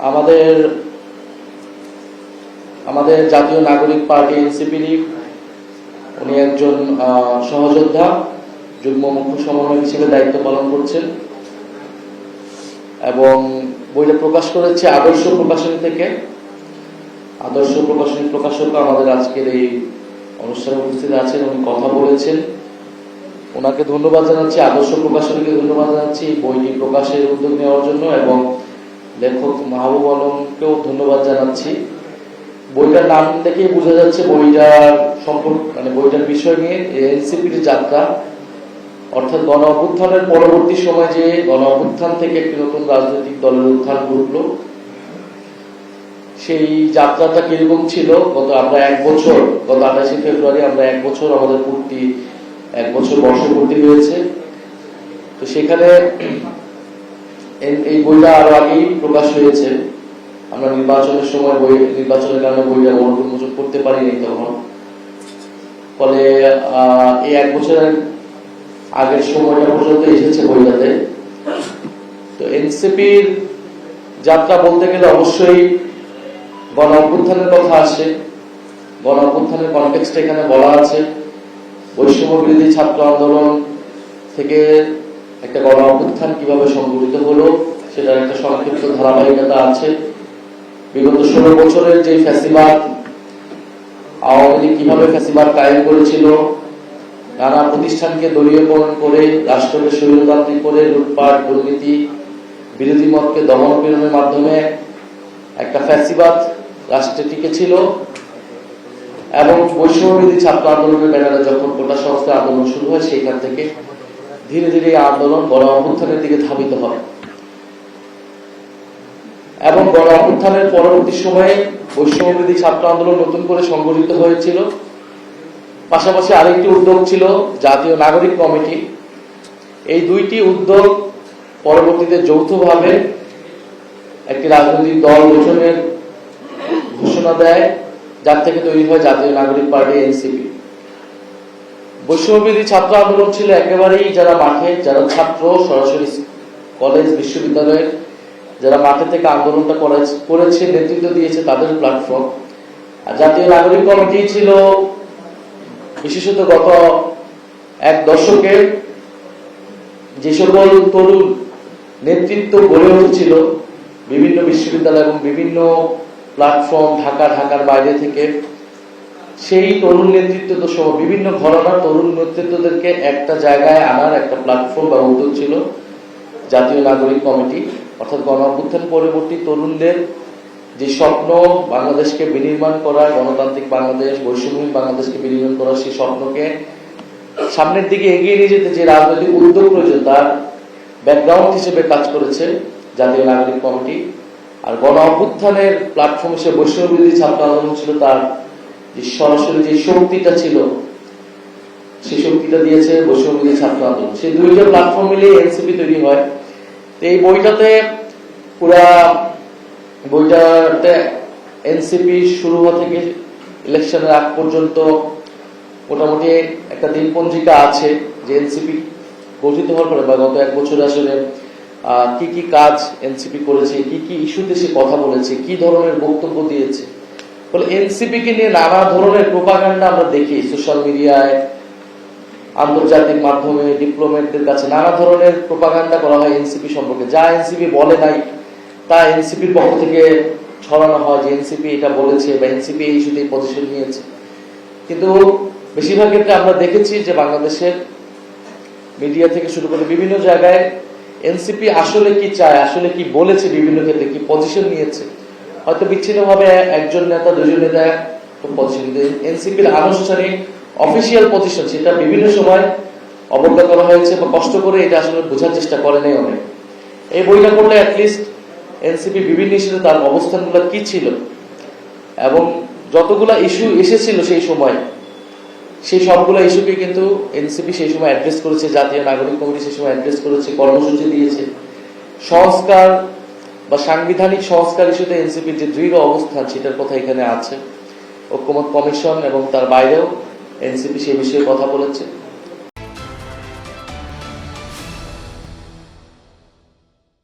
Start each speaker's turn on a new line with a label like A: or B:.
A: আমাদের আমাদের জাতীয় নাগরিক পার্টি এনসিপির উনি একজন সহযোদ্ধা, যুগ্ম মুখ্য সমন্বয়ক হিসেবে দায়িত্ব পালন করছেন এবং বইটা প্রকাশ করেছে আদর্শ প্রকাশনী থেকে। আদর্শ প্রকাশনী প্রকাশক আমাদের আজকের এই অনুষ্ঠানে উপস্থিত আছেন, উনি কথা বলেছেন, ওনাকে ধন্যবাদ জানাচ্ছি। আদর্শ প্রকাশনীকে ধন্যবাদ জানাচ্ছি বইটি প্রকাশের উদ্যোগ নেওয়ার জন্য এবং লেখক মাহবুব আলমকেও ধন্যবাদ জানাচ্ছি। বইটার নাম দেখেই বোঝা যাচ্ছে বইটার সম্পর্ক, মানে বইটার বিষয় নিয়ে এনসিপির যাত্রা, অর্থাৎ গণ অভ্যুত্থানের পরবর্তী সময় যে গণ অভ্যুত্থান থেকে একটি নতুন রাজনৈতিক দলের উত্থান ঘটলো, সেই যাত্রাটা কিরকম ছিল। গত 28 ফেব্রুয়ারি আমরা 1 বছর আমাদের পূর্তি, 1 বছর বর্ষপূর্তি হয়েছে। তো সেখানে এই বইটা আরো আগেই প্রকাশ হয়েছে। আমরা নির্বাচনের কারণে বইটা উন্মোচন করতে পারিনি তখন। ফলে এই 1 বছরের আগের সময়টা পর্যন্ত এসেছে বইটাতে। তো এনসিপির যাত্রা বলতে গেলে অবশ্যই গণ অভ্যুত্থানের কথা আসে। গণ অভ্যুত্থানের কনটেক্সট এখানে বলা আছে। বৈষম্য বিরোধী ছাত্র আন্দোলন থেকে একটা গণ অভ্যুত্থান কিভাবে সংঘটিত হলো সেটার একটা সংক্ষিপ্ত ধারাবাহিকতা আছে। বিগত 16 বছরের যে ফ্যাসিবাদ, আওয়ামী লীগ কিভাবে ফ্যাসিবাদ কায়েম করেছিল, নানা প্রতিষ্ঠানকে দলীয়করণ করে, রাষ্ট্রকে স্বৈরতান্ত্রিক করে, লুটপাট, দুর্নীতি, বিরোধী মতকে দমন পীড়নের মাধ্যমে একটা ফ্যাসিবাদ রাষ্ট্রে টিকেছিল এবং বৈষম্যবিরোধী ছাত্র আন্দোলনের ব্যানারে যখন কোটা সংস্কার আন্দোলন শুরু হয়, সেইখান থেকে ধীরে ধীরে এই আন্দোলন গণ অভ্যুত্থানের দিকে ধাবিত হয় এবং গণ অভ্যুত্থানের পরবর্তী সময়ে বৈষম্যবিরোধী ছাত্র আন্দোলন নতুন করে সংগঠিত হয়েছিল। পাশাপাশি আরেকটি উদ্যোগ ছিল জাতীয় নাগরিক কমিটি। এই দুইটি উদ্যোগ পরবর্তীতে যৌথভাবে একটি রাজনৈতিক দল গঠনের ঘোষণা দেয়, যার থেকে তৈরি হয় জাতীয় নাগরিক পার্টি এনসিপি। বৈষম্যবিরোধী ছাত্র আন্দোলন ছিল একেবারেই যারা মাঠে, যারা ছাত্র, সরাসরি কলেজ বিশ্ববিদ্যালয়ের যারা মাঠে থেকে আন্দোলনটা করেছে, নেতৃত্ব দিয়েছে, তাদের প্ল্যাটফর্ম। আর জাতীয় নাগরিক কমিটি ছিল বিশেষত গত 1 দশকে যে সকল তরুণ নেতৃত্ব গড়ে উঠেছিল বিভিন্ন বিশ্ববিদ্যালয় এবং বিভিন্ন প্ল্যাটফর্ম, ঢাকার বাইরে থেকে, সেই তরুণ নেতৃত্ব সহ বিভিন্ন ঘরানার তরুণ নেতৃত্বদেরকে একটা জায়গায় আনার একটা প্ল্যাটফর্ম বা উদ্যোগ ছিল জাতীয় নাগরিক কমিটি। অর্থাৎ গণ অভ্যুত্থান পরবর্তী তরুণদের যে স্বপ্ন, বাংলাদেশকে বিনির্মাণ করা, গণতান্ত্রিক বাংলাদেশ, বৈষম্যহীন বাংলাদেশকে বিনির্মাণ করা, সেই স্বপ্নকে সামনের দিকে এগিয়ে নিয়ে যেতে যে রাজনৈতিক উদ্যোগ প্রয়োজন, তার ব্যাকগ্রাউন্ড হিসেবে কাজ করেছে জাতীয় নাগরিক কমিটি। আর গণ অভ্যুত্থানের প্ল্যাটফর্ম হিসেবে বৈষম্যবিরোধী ছাত্র আন্দোলন ছিল তার যে সরাসরি যে শক্তিটা ছিল, সেই শক্তিটা দিয়েছে বৈষম্যবিরোধী ছাত্র আন্দোলন। সেই দুইটা প্ল্যাটফর্ম মিলিয়ে এনসিপি তৈরি হয়। এই বইটাতে এনসিপি শুরু হওয়া থেকে ইলেকশনের আগ পর্যন্ত মোটামুটি একটা দিনপঞ্জিকা আছে যে এনসিপি গঠিত হওয়ার পরে বা গত 1 বছরে আসলে কি কি কাজ এনসিপি করেছে, কি কি ইস্যুতে সে কথা বলেছে, কি ধরনের বক্তব্য দিয়েছে। ফলে এনসিপি কে নিয়ে নানা ধরনের প্রোপাগান্ডা আমরা দেখি সোশ্যাল মিডিয়ায়, আন্তর্জাতিক মাধ্যমে, ডিপ্লোমেটদের কাছে নানা ধরনের প্রোপাগান্ডা করা হয় এনসিপি সম্পর্কে। যা এনসিপি বলে নাই তা এনসিপির পক্ষ থেকে ছড়ানো হয় যে এনসিপি এটা বলেছে বা এনসিপি এই ইস্যুতে পজিশন নিয়েছে। কিন্তু বেশিরভাগ ক্ষেত্রে আমরা দেখেছি যে বাংলাদেশের মিডিয়া থেকে শুরু করে বিভিন্ন জায়গায় এনসিপি আসলে কি চায়, আসলে কি বলেছে, বিভিন্ন ক্ষেত্রে কি পজিশন নিয়েছে, হয়তো বিচ্ছিন্নভাবে একজন নেতা, দুজন নেতা পজিশন, এনসিপির আনুষ্ঠানিক অফিসিয়াল পজিশন সেটা বিভিন্ন সময় অবজ্ঞা করা হয়েছে বা কষ্ট করে এটা আসলে বোঝার চেষ্টা করে নাই অনেক। এই বইটা পড়লে অ্যাটলিস্ট এনসিপি বিভিন্ন ইস্যুতে তার অবস্থানগুলো কি ছিল এবং যতগুলা ইস্যু এসেছিল সেই সময়, সেই সবগুলো ইস্যুকে কিন্তু এনসিপি সেই সময় অ্যাড্রেস করেছে, জাতীয় নাগরিক কমিটি সেই সময় অ্যাড্রেস করেছে, কর্মসূচি দিয়েছে। সংস্কার বা সাংবিধানিক সংস্কার ইস্যুতে এনসিপির যে দৃঢ় অবস্থান সেটার কথা এখানে আছে। ঐক্যমত কমিশন এবং তার বাইরেও এনসিপি সেই বিষয়ে কথা বলেছে।